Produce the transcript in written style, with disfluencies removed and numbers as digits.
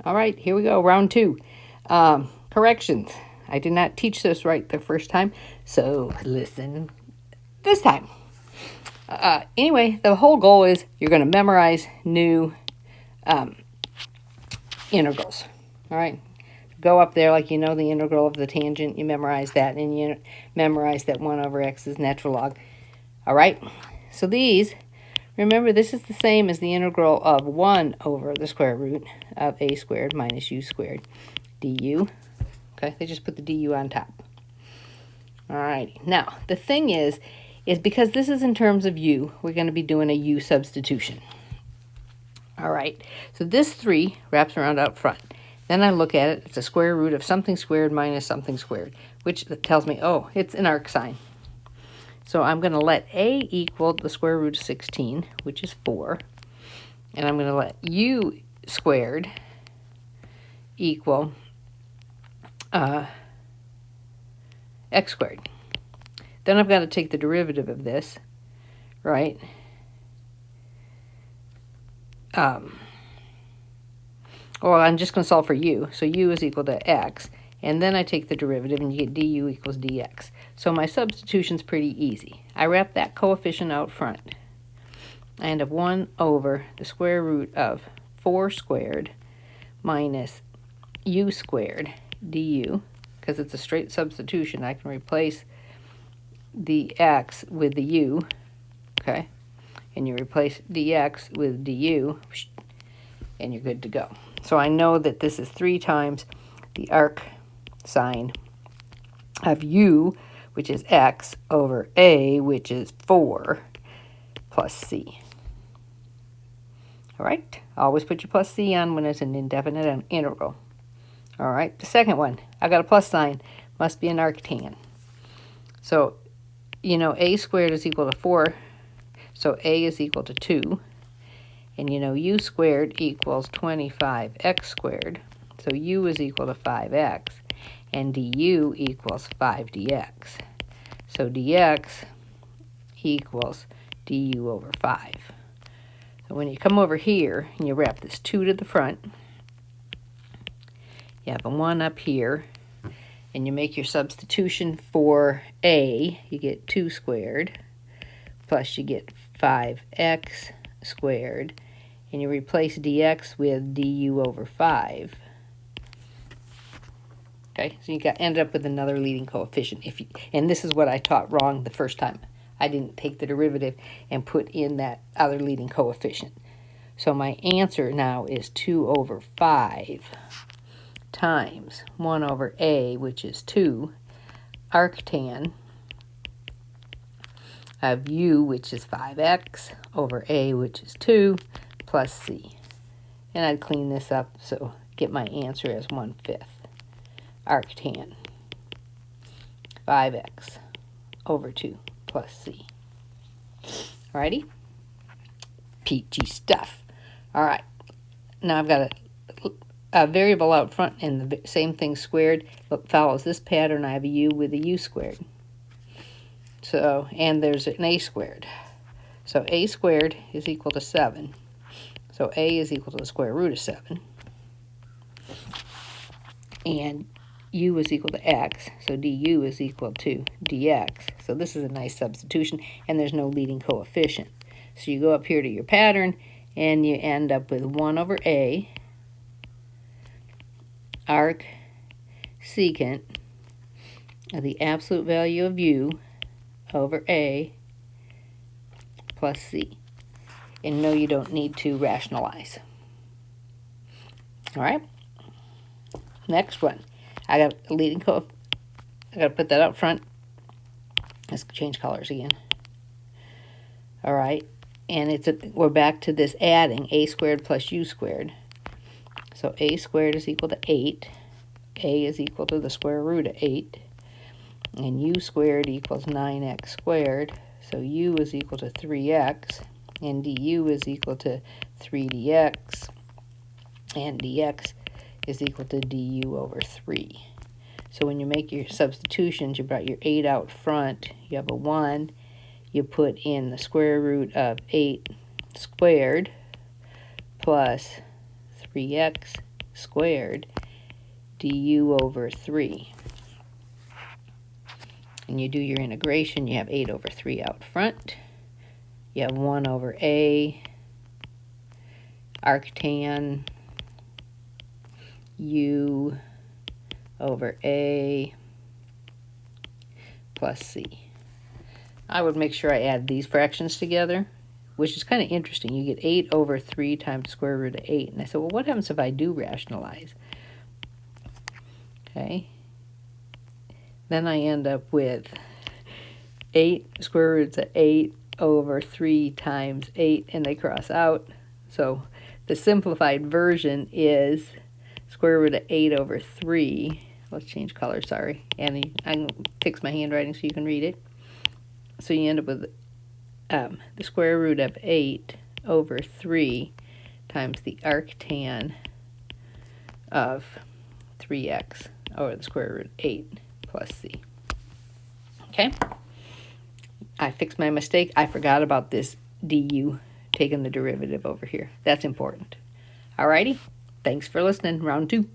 All right, here we go, round 2. Corrections. I did not teach this right the first time, so listen this time. Anyway, the whole goal is you're going to memorize new integrals. All right, go up there like you know the integral of the tangent. You memorize that, and you memorize that 1 over x is natural log. All right, so these, remember, this is the same as the integral of 1 over the square root of a squared minus u squared du. Okay, they just put the du on top. All right, now the thing is because this is in terms of u, we're going to be doing a u substitution. All right, so this 3 wraps around out front. Then I look at it, it's a square root of something squared minus something squared, which tells me, oh, it's an arc sine. So I'm going to let a equal the square root of 16, which is 4. And I'm going to let u squared equal x squared. Then I've got to take the derivative of this, right? Well, I'm just going to solve for u. So u is equal to x. And then I take the derivative, and you get du equals dx. So my substitution's pretty easy. I wrap that coefficient out front. I end up 1 over the square root of 4 squared minus u squared du. Because it's a straight substitution, I can replace the x with the u. Okay? And you replace dx with du, and you're good to go. So I know that this is 3 times the arc sine of u, which is x, over a, which is 4, plus c. All right? Always put your plus c on when it's an indefinite integral. All right? The second one, I got a plus sign. Must be an arctan. So, you know, a squared is equal to 4. So a is equal to 2. And you know u squared equals 25x squared. So u is equal to 5x. And du equals 5dx. So dx equals du over 5. So when you come over here and you wrap this 2 to the front, you have a 1 up here, and you make your substitution for a, you get 2 squared, plus you get 5x squared, and you replace dx with du over 5. Okay, so you end up with another leading coefficient. And this is what I taught wrong the first time. I didn't take the derivative and put in that other leading coefficient. So my answer now is 2 over 5 times 1 over a, which is 2, arctan of u, which is 5x, over a, which is 2, plus c. And I'd clean this up so get my answer as 1/5. Arctan 5x over 2 plus c. Alrighty? Peachy stuff. Alright, now I've got a variable out front, and the same thing squared follows this pattern. I have a u with a u squared. So, and there's an a squared. So a squared is equal to 7. So a is equal to the square root of 7. And u is equal to x, so du is equal to dx. So this is a nice substitution, and there's no leading coefficient. So you go up here to your pattern, and you end up with 1 over a, arc secant of the absolute value of u over a plus c. And no, you don't need to rationalize. All right? Next one. I got a leading coefficient. I got to put that up front. Let's change colors again. All right. And we're back to this adding a squared plus u squared. So a squared is equal to 8. A is equal to the square root of 8. And u squared equals 9x squared. So u is equal to 3x. And du is equal to 3dx. And dx is equal to du over 3. So when you make your substitutions, you brought your 8 out front. You have a 1. You put in the square root of 8 squared plus 3x squared du over 3. And you do your integration, you have 8 over 3 out front. You have 1 over a arctan u over a plus c. I would make sure I add these fractions together, which is kind of interesting. You get 8 over 3 times the square root of 8. And I said, well, what happens if I do rationalize? Okay. Then I end up with 8 square roots of 8 over 3 times 8, and they cross out. So the simplified version is square root of 8 over 3. Let's change color, sorry. And I can fix my handwriting so you can read it. So you end up with the square root of 8 over 3 times the arctan of 3x over the square root of 8 plus c. Okay? I fixed my mistake. I forgot about this du, taking the derivative over here. That's important. Alrighty? Thanks for listening. Round 2.